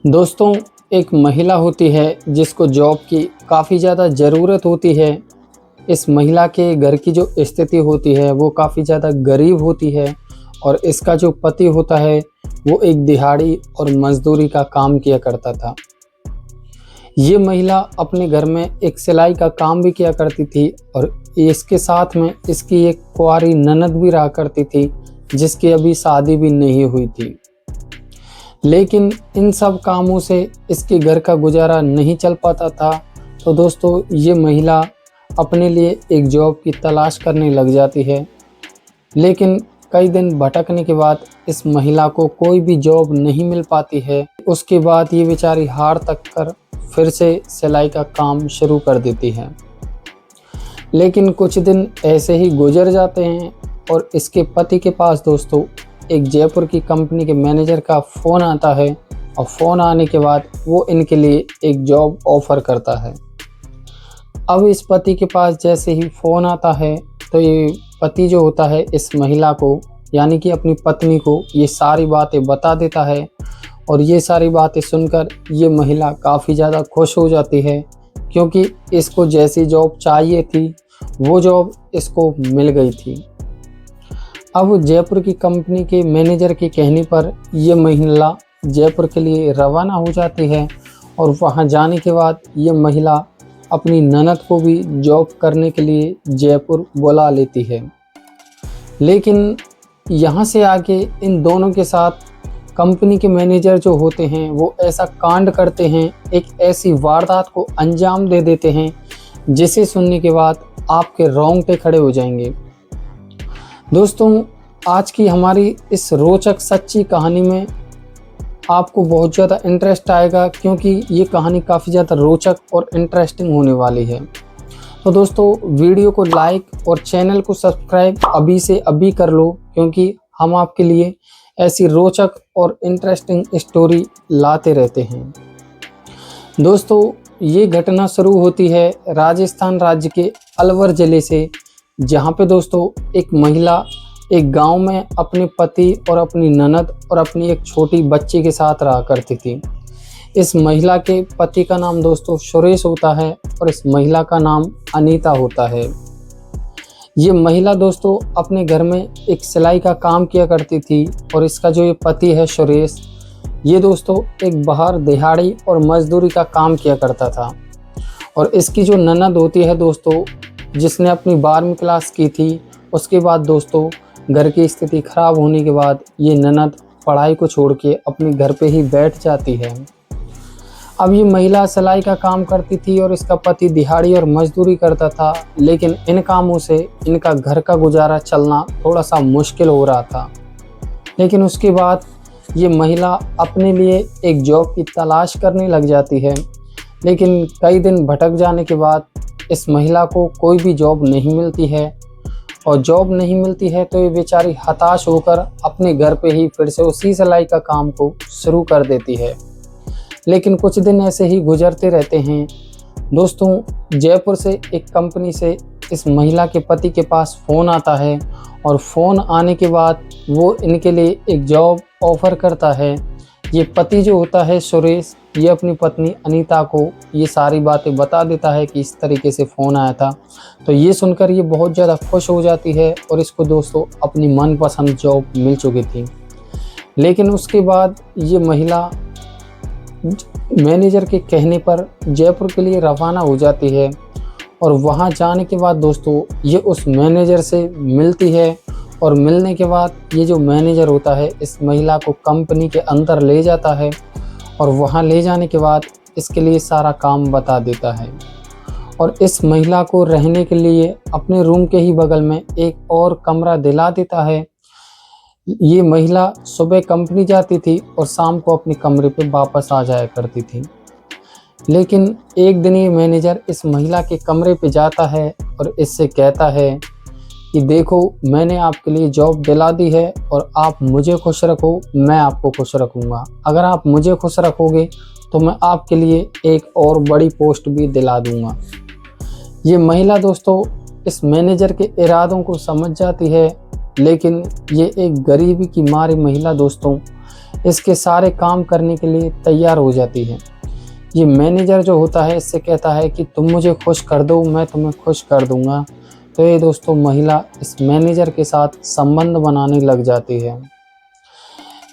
दोस्तों, एक महिला होती है जिसको जॉब की काफ़ी ज़्यादा ज़रूरत होती है। इस महिला के घर की जो स्थिति होती है वो काफ़ी ज़्यादा गरीब होती है और इसका जो पति होता है वो एक दिहाड़ी और मज़दूरी का काम किया करता था। ये महिला अपने घर में एक सिलाई का काम भी किया करती थी और इसके साथ में इसकी एक कुंवारी ननद भी रहा करती थी जिसकी अभी शादी भी नहीं हुई थी। लेकिन इन सब कामों से इसके घर का गुजारा नहीं चल पाता था। तो दोस्तों, ये महिला अपने लिए एक जॉब की तलाश करने लग जाती है। लेकिन कई दिन भटकने के बाद इस महिला को कोई भी जॉब नहीं मिल पाती है। उसके बाद ये बेचारी हार तक कर फिर से सिलाई का काम शुरू कर देती है। लेकिन कुछ दिन ऐसे ही गुजर जाते हैं और इसके पति के पास दोस्तों एक जयपुर की कंपनी के मैनेजर का फ़ोन आता है और फ़ोन आने के बाद वो इनके लिए एक जॉब ऑफ़र करता है। अब इस पति के पास जैसे ही फ़ोन आता है तो ये पति जो होता है इस महिला को यानी कि अपनी पत्नी को ये सारी बातें बता देता है और ये सारी बातें सुनकर ये महिला काफ़ी ज़्यादा खुश हो जाती है क्योंकि इसको जैसी जॉब चाहिए थी वो जॉब इसको मिल गई थी। अब जयपुर की कंपनी के मैनेजर के कहने पर यह महिला जयपुर के लिए रवाना हो जाती है और वहां जाने के बाद ये महिला अपनी ननद को भी जॉब करने के लिए जयपुर बुला लेती है। लेकिन यहाँ से आगे इन दोनों के साथ कंपनी के मैनेजर जो होते हैं वो ऐसा कांड करते हैं, एक ऐसी वारदात को अंजाम दे देते हैं जिसे सुनने के बाद आपके रोंगटे खड़े हो जाएंगे। दोस्तों, आज की हमारी इस रोचक सच्ची कहानी में आपको बहुत ज़्यादा इंटरेस्ट आएगा क्योंकि ये कहानी काफ़ी ज़्यादा रोचक और इंटरेस्टिंग होने वाली है। तो दोस्तों, वीडियो को लाइक और चैनल को सब्सक्राइब अभी से अभी कर लो क्योंकि हम आपके लिए ऐसी रोचक और इंटरेस्टिंग स्टोरी लाते रहते हैं। दोस्तों, ये घटना शुरू होती है राजस्थान राज्य के अलवर ज़िले से, जहाँ पे दोस्तों एक महिला एक गांव में अपने पति और अपनी ननद और अपनी एक छोटी बच्ची के साथ रहा करती थी। इस महिला के पति का नाम दोस्तों सुरेश होता है और इस महिला का नाम अनीता होता है। ये महिला दोस्तों अपने घर में एक सिलाई का काम किया करती थी और इसका जो ये पति है सुरेश, ये दोस्तों एक बाहर दिहाड़ी और मजदूरी का काम किया करता था। और इसकी जो ननद होती है दोस्तों, जिसने अपनी 12वीं क्लास की थी, उसके बाद दोस्तों घर की स्थिति खराब होने के बाद ये ननद पढ़ाई को छोड़ के अपने घर पे ही बैठ जाती है। अब ये महिला सिलाई का काम करती थी और इसका पति दिहाड़ी और मजदूरी करता था, लेकिन इन कामों से इनका घर का गुजारा चलना थोड़ा सा मुश्किल हो रहा था। लेकिन उसके बाद ये महिला अपने लिए एक जॉब की तलाश करने लग जाती है। लेकिन कई दिन भटक जाने के बाद इस महिला को कोई भी जॉब नहीं मिलती है और जॉब नहीं मिलती है तो ये बेचारी हताश होकर अपने घर पे ही फिर से उसी सिलाई का काम को शुरू कर देती है। लेकिन कुछ दिन ऐसे ही गुजरते रहते हैं। दोस्तों, जयपुर से एक कंपनी से इस महिला के पति के पास फ़ोन आता है और फ़ोन आने के बाद वो इनके लिए एक जॉब ऑफ़र करता है। ये पति जो होता है सुरेश, ये अपनी पत्नी अनीता को ये सारी बातें बता देता है कि इस तरीके से फ़ोन आया था। तो ये सुनकर ये बहुत ज़्यादा खुश हो जाती है और इसको दोस्तों अपनी मनपसंद जॉब मिल चुकी थी। लेकिन उसके बाद ये महिला मैनेजर के कहने पर जयपुर के लिए रवाना हो जाती है और वहाँ जाने के बाद दोस्तों ये उस मैनेजर से मिलती है और मिलने के बाद ये जो मैनेजर होता है इस महिला को कंपनी के अंदर ले जाता है और वहाँ ले जाने के बाद इसके लिए सारा काम बता देता है और इस महिला को रहने के लिए अपने रूम के ही बगल में एक और कमरा दिला देता है। ये महिला सुबह कंपनी जाती थी और शाम को अपने कमरे पे वापस आ जाया करती थी। लेकिन एक दिन ये मैनेजर इस महिला के कमरे पे जाता है और इससे कहता है कि देखो, मैंने आपके लिए जॉब दिला दी है और आप मुझे खुश रखो, मैं आपको खुश रखूँगा। अगर आप मुझे खुश रखोगे तो मैं आपके लिए एक और बड़ी पोस्ट भी दिला दूँगा। ये महिला दोस्तों इस मैनेजर के इरादों को समझ जाती है, लेकिन ये एक गरीबी की मारी महिला दोस्तों इसके सारे काम करने के लिए तैयार हो जाती है। ये मैनेजर जो होता है इससे कहता है कि तुम मुझे खुश कर दो, मैं तुम्हें खुश कर दूंगा। तो ये दोस्तों महिला इस मैनेजर के साथ संबंध बनाने लग जाती है।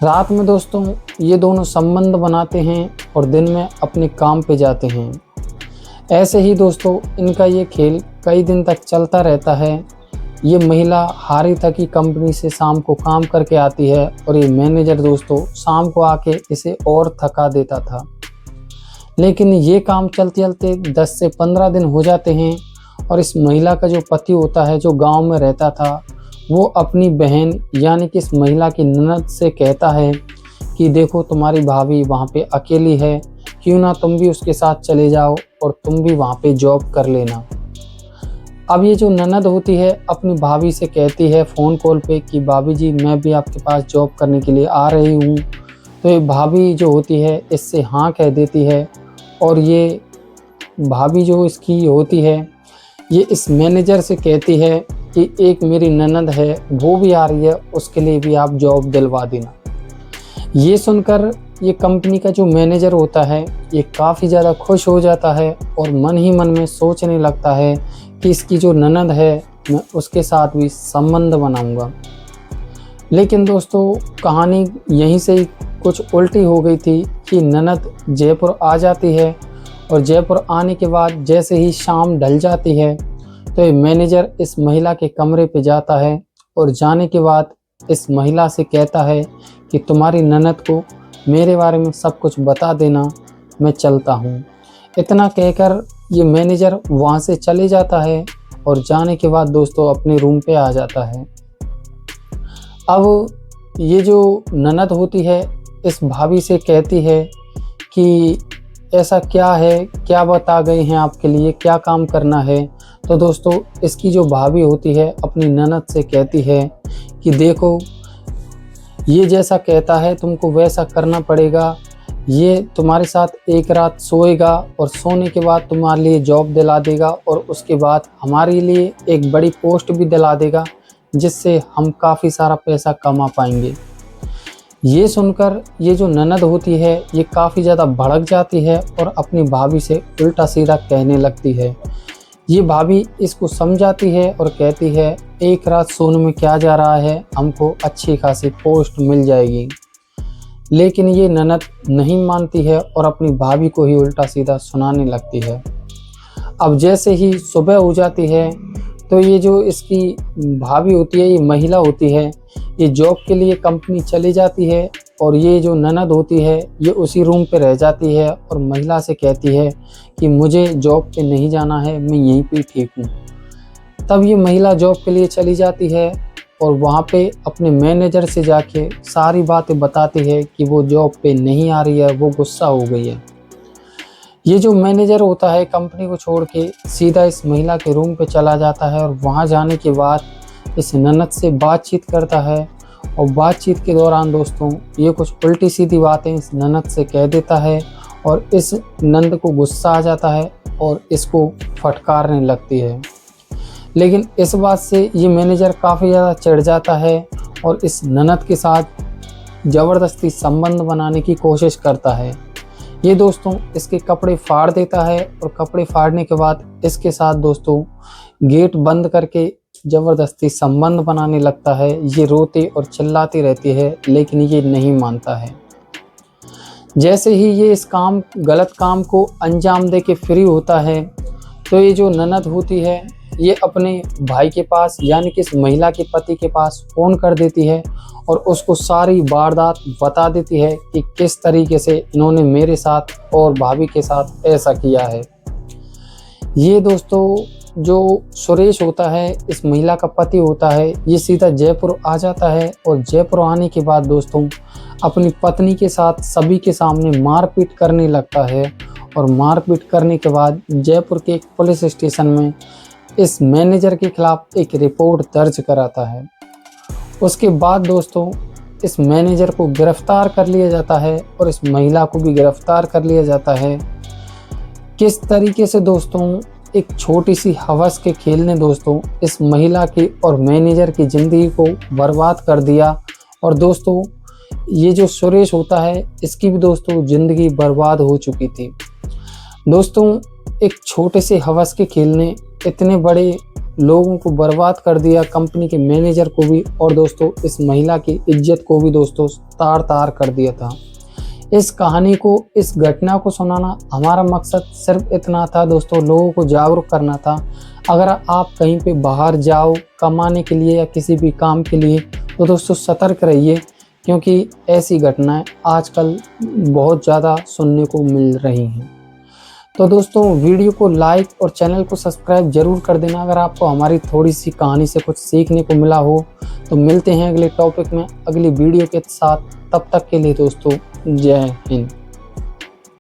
रात में दोस्तों ये दोनों संबंध बनाते हैं और दिन में अपने काम पे जाते हैं। ऐसे ही दोस्तों इनका ये खेल कई दिन तक चलता रहता है। ये महिला हारी थकी कंपनी से शाम को काम करके आती है और ये मैनेजर दोस्तों शाम को आके इसे और थका देता था। लेकिन ये काम चलते चलते 10 से 15 दिन हो जाते हैं और इस महिला का जो पति होता है, जो गांव में रहता था, वो अपनी बहन यानी कि इस महिला की ननद से कहता है कि देखो तुम्हारी भाभी वहाँ पे अकेली है, क्यों ना तुम भी उसके साथ चले जाओ और तुम भी वहाँ पे जॉब कर लेना। अब ये जो ननद होती है अपनी भाभी से कहती है फ़ोन कॉल पे कि भाभी जी मैं भी आपके पास जॉब करने के लिए आ रही हूँ। तो ये भाभी जो होती है इससे हाँ कह देती है और ये भाभी जो इसकी होती है ये इस मैनेजर से कहती है कि एक मेरी ननद है वो भी आ रही है, उसके लिए भी आप जॉब दिलवा देना। ये सुनकर ये कंपनी का जो मैनेजर होता है ये काफ़ी ज़्यादा खुश हो जाता है और मन ही मन में सोचने लगता है कि इसकी जो ननद है मैं उसके साथ भी संबंध बनाऊंगा। लेकिन दोस्तों कहानी यहीं से ही कुछ उल्टी हो गई थी कि ननद जयपुर आ जाती है और जयपुर आने के बाद जैसे ही शाम ढल जाती है तो ये मैनेजर इस महिला के कमरे पे जाता है और जाने के बाद इस महिला से कहता है कि तुम्हारी ननद को मेरे बारे में सब कुछ बता देना, मैं चलता हूँ। इतना कहकर ये मैनेजर वहाँ से चले जाता है और जाने के बाद दोस्तों अपने रूम पे आ जाता है। अब ये जो ननद होती है इस भाभी से कहती है कि ऐसा क्या है, क्या बता गए हैं आपके लिए, क्या काम करना है। तो दोस्तों इसकी जो भाभी होती है अपनी ननद से कहती है कि देखो ये जैसा कहता है तुमको वैसा करना पड़ेगा। ये तुम्हारे साथ एक रात सोएगा और सोने के बाद तुम्हारे लिए जॉब दिला देगा और उसके बाद हमारे लिए एक बड़ी पोस्ट भी दिला देगा जिससे हम काफ़ी सारा पैसा कमा पाएंगे। ये सुनकर ये जो ननद होती है ये काफ़ी ज़्यादा भड़क जाती है और अपनी भाभी से उल्टा सीधा कहने लगती है। ये भाभी इसको समझाती है और कहती है एक रात सोने में क्या जा रहा है, हमको अच्छी खासी पोस्ट मिल जाएगी। लेकिन ये ननद नहीं मानती है और अपनी भाभी को ही उल्टा सीधा सुनाने लगती है। अब जैसे ही सुबह हो जाती है तो ये जो इसकी भाभी होती है, ये महिला होती है, ये जॉब के लिए कंपनी चली जाती है और ये जो ननद होती है ये उसी रूम पे रह जाती है और महिला से कहती है कि मुझे जॉब पे नहीं जाना है, मैं यहीं पे ठीक हूँ। तब ये महिला जॉब के लिए चली जाती है और वहाँ पे अपने मैनेजर से जाके सारी बातें बताती है कि वो जॉब पे नहीं आ रही है, वो गुस्सा हो गई है। ये जो मैनेजर होता है कंपनी को छोड़ के सीधा इस महिला के रूम पे चला जाता है और वहाँ जाने के बाद इस ननद से बातचीत करता है और बातचीत के दौरान दोस्तों ये कुछ उल्टी सीधी बातें इस ननद से कह देता है और इस नंद को गुस्सा आ जाता है और इसको फटकारने लगती है। लेकिन इस बात से ये मैनेजर काफ़ी ज़्यादा चिढ़ जाता है और इस ननद के साथ ज़बरदस्ती संबंध बनाने की कोशिश करता है। ये दोस्तों इसके कपड़े फाड़ देता है और कपड़े फाड़ने के बाद इसके साथ दोस्तों गेट बंद करके ज़बरदस्ती संबंध बनाने लगता है। ये रोती और चिल्लाती रहती है लेकिन ये नहीं मानता है। जैसे ही ये इस गलत काम को अंजाम दे के फ्री होता है तो ये जो ननद होती है ये अपने भाई के पास यानी कि इस महिला के पति के पास फ़ोन कर देती है और उसको सारी वारदात बता देती है कि किस तरीके से इन्होंने मेरे साथ और भाभी के साथ ऐसा किया है। ये दोस्तों जो सुरेश होता है इस महिला का पति होता है, ये सीधा जयपुर आ जाता है और जयपुर आने के बाद दोस्तों अपनी पत्नी के साथ सभी के सामने मारपीट करने लगता है और मारपीट करने के बाद जयपुर के एक पुलिस स्टेशन में इस मैनेजर के खिलाफ एक रिपोर्ट दर्ज कराता है। उसके बाद दोस्तों इस मैनेजर को गिरफ्तार कर लिया जाता है और इस महिला को भी गिरफ्तार कर लिया जाता है। किस तरीके से दोस्तों एक छोटी सी हवस के खेल ने दोस्तों इस महिला की और मैनेजर की ज़िंदगी को बर्बाद कर दिया। और दोस्तों ये जो सुरेश होता है इसकी भी दोस्तों ज़िंदगी बर्बाद हो चुकी थी। दोस्तों एक छोटे से हवस के खेल ने इतने बड़े लोगों को बर्बाद कर दिया, कंपनी के मैनेजर को भी, और दोस्तों इस महिला की इज्जत को भी दोस्तों तार तार कर दिया था। इस कहानी को, इस घटना को सुनाना हमारा मकसद सिर्फ इतना था दोस्तों, लोगों को जागरूक करना था। अगर आप कहीं पे बाहर जाओ कमाने के लिए या किसी भी काम के लिए तो दोस्तों सतर्क रहिए, क्योंकि ऐसी घटनाएं आजकल बहुत ज़्यादा सुनने को मिल रही हैं। तो दोस्तों वीडियो को लाइक और चैनल को सब्सक्राइब जरूर कर देना अगर आपको हमारी थोड़ी सी कहानी से कुछ सीखने को मिला हो। तो मिलते हैं अगले टॉपिक में अगली वीडियो के साथ, तब तक के लिए दोस्तों जय हिंद।